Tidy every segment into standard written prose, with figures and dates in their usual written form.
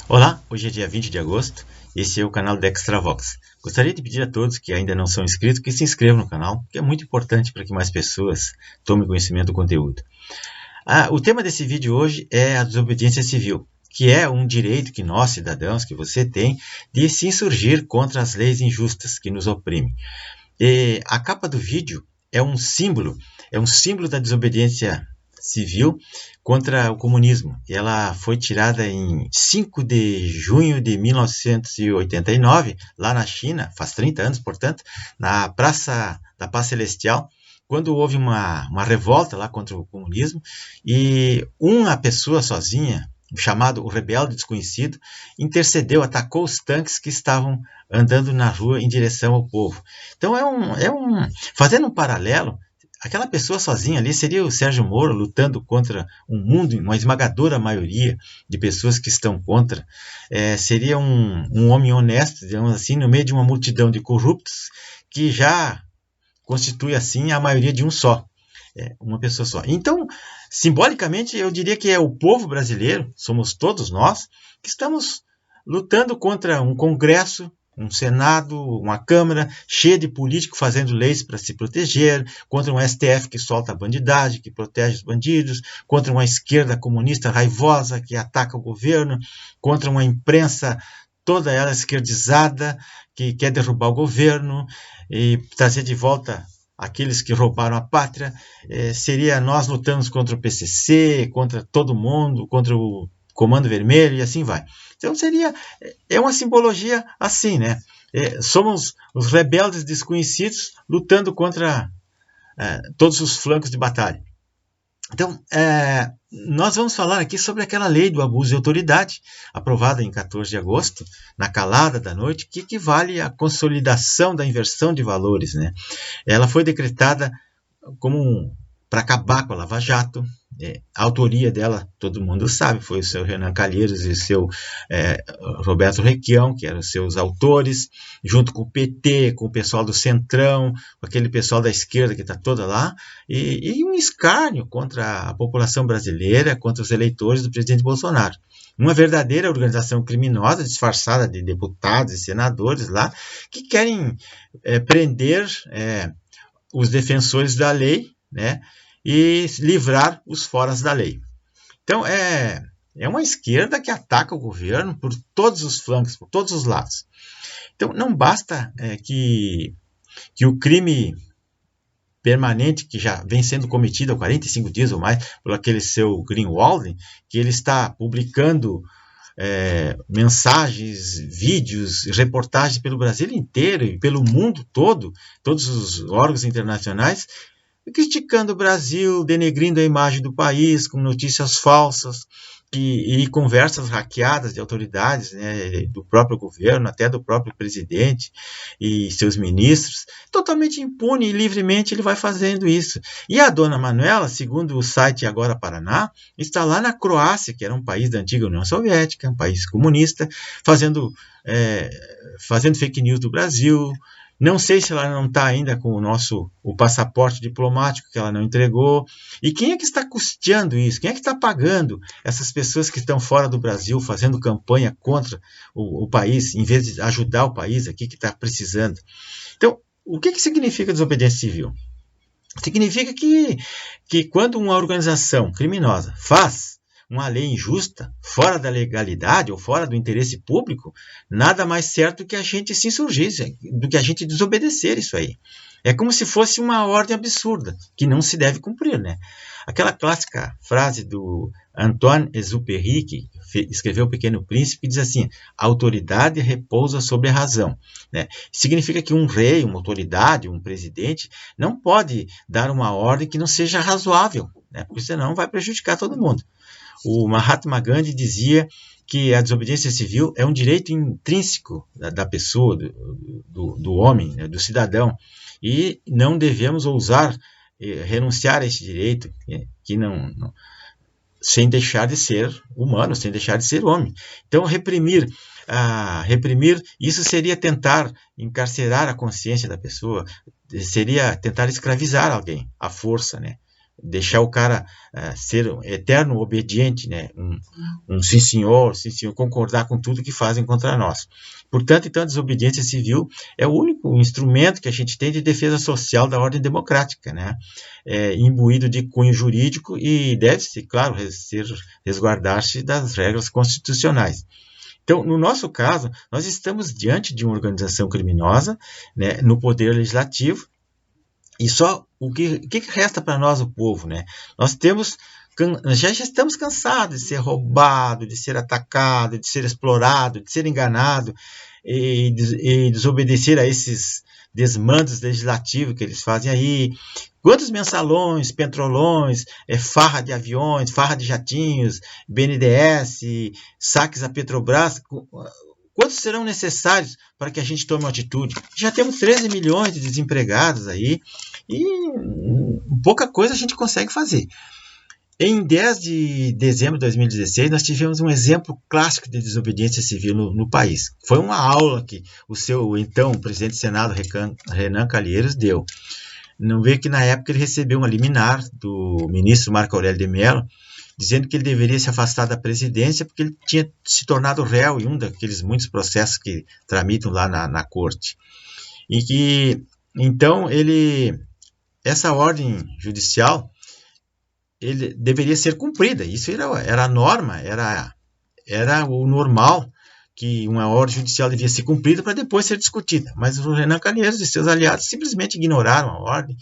Olá, hoje é dia 20 de agosto, esse é o canal Dextravox. Gostaria de pedir a todos que ainda não são inscritos que se inscrevam no canal, que é muito importante para que mais pessoas tomem conhecimento do conteúdo. O tema desse vídeo hoje é a desobediência civil, que é um direito que nós, cidadãos, que você tem, de se insurgir contra as leis injustas que nos oprimem. E a capa do vídeo é um símbolo da desobediência civil contra o comunismo. Ela foi tirada em 5 de junho de 1989, lá na China, faz 30 anos, portanto, na Praça da Paz Celestial, quando houve uma revolta lá contra o comunismo, e uma pessoa sozinha, chamado o Rebelde Desconhecido, intercedeu, atacou os tanques que estavam andando na rua em direção ao povo. Então, fazendo um paralelo, aquela pessoa sozinha ali seria o Sérgio Moro lutando contra um mundo, uma esmagadora maioria de pessoas que estão contra. Seria um homem honesto, digamos assim, no meio de uma multidão de corruptos que já constitui, assim, a maioria de um só. Uma pessoa só. Então, simbolicamente, eu diria que é o povo brasileiro, somos todos nós, que estamos lutando contra um Congresso, um Senado, uma Câmara cheia de políticos fazendo leis para se proteger, contra um STF que solta a bandidagem, que protege os bandidos, contra uma esquerda comunista raivosa que ataca o governo, contra uma imprensa toda ela esquerdizada que quer derrubar o governo e trazer de volta aqueles que roubaram a pátria. Seria nós lutamos contra o PCC, contra todo mundo, contra o Comando Vermelho e assim vai. Então é uma simbologia assim, né? Somos os rebeldes desconhecidos lutando contra todos os flancos de batalha. Então, nós vamos falar aqui sobre aquela lei do abuso de autoridade, aprovada em 14 de agosto, na calada da noite, que equivale à consolidação da inversão de valores, né? Ela foi decretada como para acabar com a Lava Jato. A autoria dela, todo mundo sabe, foi o seu Renan Calheiros e o seu Roberto Requião, que eram os seus autores, junto com o PT, com o pessoal do Centrão, com aquele pessoal da esquerda que está toda lá, e um escárnio contra a população brasileira, contra os eleitores do presidente Bolsonaro. Uma verdadeira organização criminosa, disfarçada de deputados e senadores lá, que querem prender os defensores da lei, né, e livrar os foras da lei. Então, é uma esquerda que ataca o governo por todos os flancos, por todos os lados. Então, não basta que o crime permanente que já vem sendo cometido há 45 dias ou mais por aquele seu Greenwald, que ele está publicando mensagens, vídeos, reportagens pelo Brasil inteiro e pelo mundo todo, todos os órgãos internacionais, criticando o Brasil, denegrindo a imagem do país com notícias falsas e conversas hackeadas de autoridades, né, do próprio governo, até do próprio presidente e seus ministros. Totalmente impune e livremente ele vai fazendo isso. E a dona Manuela, segundo o site Agora Paraná, está lá na Croácia, que era um país da antiga União Soviética, um país comunista, fazendo fake news do Brasil. Não sei se ela não está ainda com o passaporte diplomático que ela não entregou. E quem é que está custeando isso? Quem é que está pagando essas pessoas que estão fora do Brasil fazendo campanha contra o país, em vez de ajudar o país aqui que está precisando? Então, o que significa desobediência civil? Significa que quando uma organização criminosa faz uma lei injusta, fora da legalidade ou fora do interesse público, nada mais certo do que a gente se insurgir, do que a gente desobedecer isso aí. É como se fosse uma ordem absurda, que não se deve cumprir, né? Aquela clássica frase do Antoine-Exupéry, que escreveu O Pequeno Príncipe, diz assim: a autoridade repousa sobre a razão. Né? Significa que um rei, uma autoridade, um presidente, não pode dar uma ordem que não seja razoável, né? Porque senão vai prejudicar todo mundo. O Mahatma Gandhi dizia que a desobediência civil é um direito intrínseco da pessoa, do homem, né, do cidadão, e não devemos ousar renunciar a esse direito, que sem deixar de ser humano, sem deixar de ser homem. Então, reprimir, isso seria tentar encarcerar a consciência da pessoa, seria tentar escravizar alguém à força, né? deixar o cara ser um eterno obediente, né? Um sim senhor, concordar com tudo que fazem contra nós. Portanto, então, a desobediência civil é o único instrumento que a gente tem de defesa social da ordem democrática, né? Imbuído de cunho jurídico e deve-se, claro, resguardar-se das regras constitucionais. Então, no nosso caso, nós estamos diante de uma organização criminosa, né, no poder legislativo, e só o que resta para nós, o povo, né? Nós já estamos cansados de ser roubado, de ser atacado, de ser explorado, de ser enganado e desobedecer a esses desmandos legislativos que eles fazem aí. Quantos mensalões, petrolões, farra de aviões, farra de jatinhos, BNDES, saques a Petrobras, quantos serão necessários para que a gente tome uma atitude? Já temos 13 milhões de desempregados aí e pouca coisa a gente consegue fazer. Em 10 de dezembro de 2016, nós tivemos um exemplo clássico de desobediência civil no país. Foi uma aula que o seu então presidente do Senado, Renan Calheiros, deu. Não vê que na época ele recebeu uma liminar do ministro Marco Aurélio de Mello, dizendo que ele deveria se afastar da presidência porque ele tinha se tornado réu em um daqueles muitos processos que tramitam lá na corte. E que, então, essa ordem judicial ele deveria ser cumprida. Isso era a norma, era o normal, que uma ordem judicial devia ser cumprida para depois ser discutida. Mas o Renan Calheiros e seus aliados simplesmente ignoraram a ordem.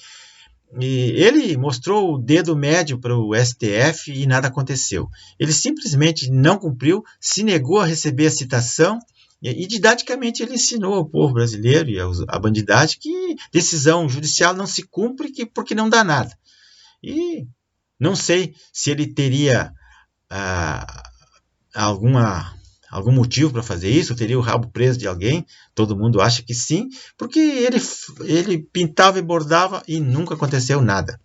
E ele mostrou o dedo médio para o STF e nada aconteceu. Ele simplesmente não cumpriu, se negou a receber a citação e didaticamente ele ensinou ao povo brasileiro e à bandidagem que decisão judicial não se cumpre porque não dá nada. E não sei se ele teria algum motivo para fazer isso, teria o rabo preso de alguém, todo mundo acha que sim, porque ele pintava e bordava e nunca aconteceu nada.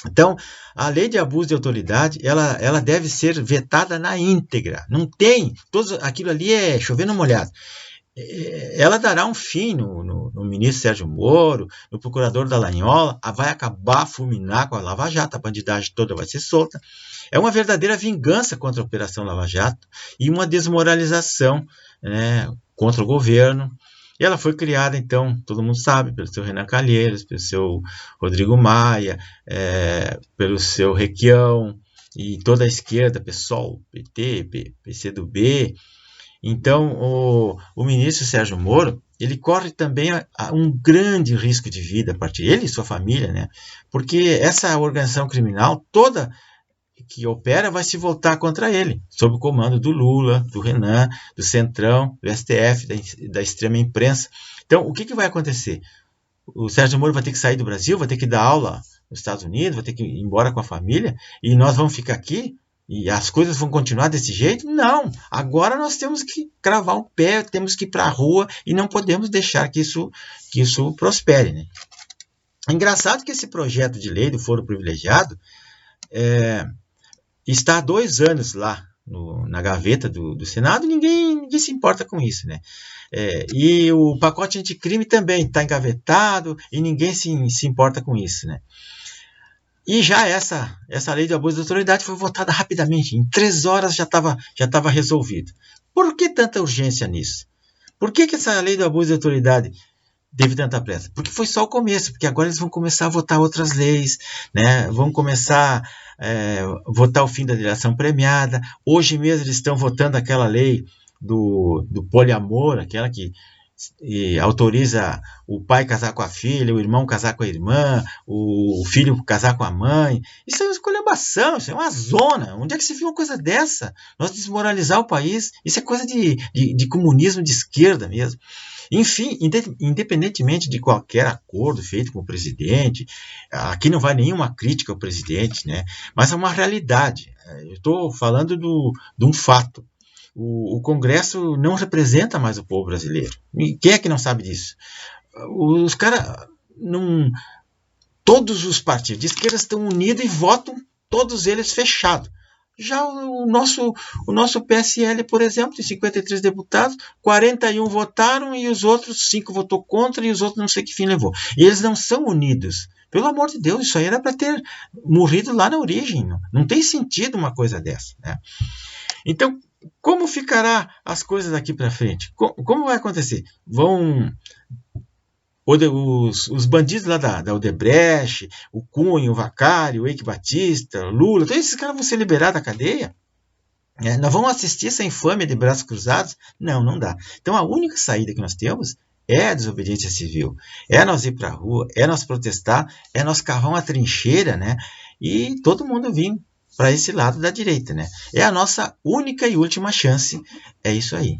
Então, a lei de abuso de autoridade, ela deve ser vetada na íntegra. Não tem, aquilo ali é chover no molhado. Ela dará um fim no ministro Sérgio Moro, no procurador Dallagnol, vai acabar, fulminar com a Lava Jato, a bandidagem toda vai ser solta. É uma verdadeira vingança contra a Operação Lava Jato e uma desmoralização, né, contra o governo. E ela foi criada, então, todo mundo sabe, pelo seu Renan Calheiros, pelo seu Rodrigo Maia, pelo seu Requião e toda a esquerda, PSOL, PT, PCdoB. Então, o ministro Sérgio Moro, ele corre também um grande risco de vida, a partir ele e sua família, né? Porque essa organização criminal toda que opera vai se voltar contra ele, sob o comando do Lula, do Renan, do Centrão, do STF, da extrema imprensa. Então, o que vai acontecer? O Sérgio Moro vai ter que sair do Brasil, vai ter que dar aula nos Estados Unidos, vai ter que ir embora com a família, e nós vamos ficar aqui? E as coisas vão continuar desse jeito? Não. Agora nós temos que cravar o pé, temos que ir para a rua e não podemos deixar que isso prospere, né? É engraçado que esse projeto de lei do foro privilegiado está há 2 anos lá na gaveta do Senado e ninguém se importa com isso, né? E o pacote anticrime também está engavetado e ninguém se importa com isso, né? E já essa lei de abuso de autoridade foi votada rapidamente, em 3 horas já estava resolvido. Por que tanta urgência nisso? Por que essa lei do abuso de autoridade teve tanta pressa? Porque foi só o começo, porque agora eles vão começar a votar outras leis, né? Vão começar a votar o fim da delação premiada. Hoje mesmo eles estão votando aquela lei do poliamor, aquela que autoriza o pai casar com a filha, o irmão casar com a irmã, o filho casar com a mãe. Isso é uma esculhambação, isso é uma zona. Onde é que se viu uma coisa dessa? Nós desmoralizar o país, isso é coisa de comunismo de esquerda mesmo. Enfim, independentemente de qualquer acordo feito com o presidente, aqui não vai nenhuma crítica ao presidente, né? Mas é uma realidade. Eu estou falando de um fato. O Congresso não representa mais o povo brasileiro. E quem é que não sabe disso? Os caras todos os partidos de esquerda estão unidos e votam, todos eles fechados. Já o nosso PSL, por exemplo, tem 53 deputados, 41 votaram e os outros 5 votou contra e os outros não sei que fim levou. E eles não são unidos Pelo amor de Deus, isso aí era para ter morrido lá na origem. Não tem sentido uma coisa dessa, né? Então, como ficará as coisas daqui para frente? Como vai acontecer? Os bandidos lá da Odebrecht, o Cunha, o Vacari, o Eike Batista, Lula, todos esses caras vão ser liberados da cadeia? Nós vamos assistir essa infâmia de braços cruzados? Não dá. Então a única saída que nós temos é a desobediência civil. É nós ir para a rua, é nós protestar, é nós cavar uma trincheira, né? E todo mundo vir para esse lado da direita, né? É a nossa única e última chance. É isso aí.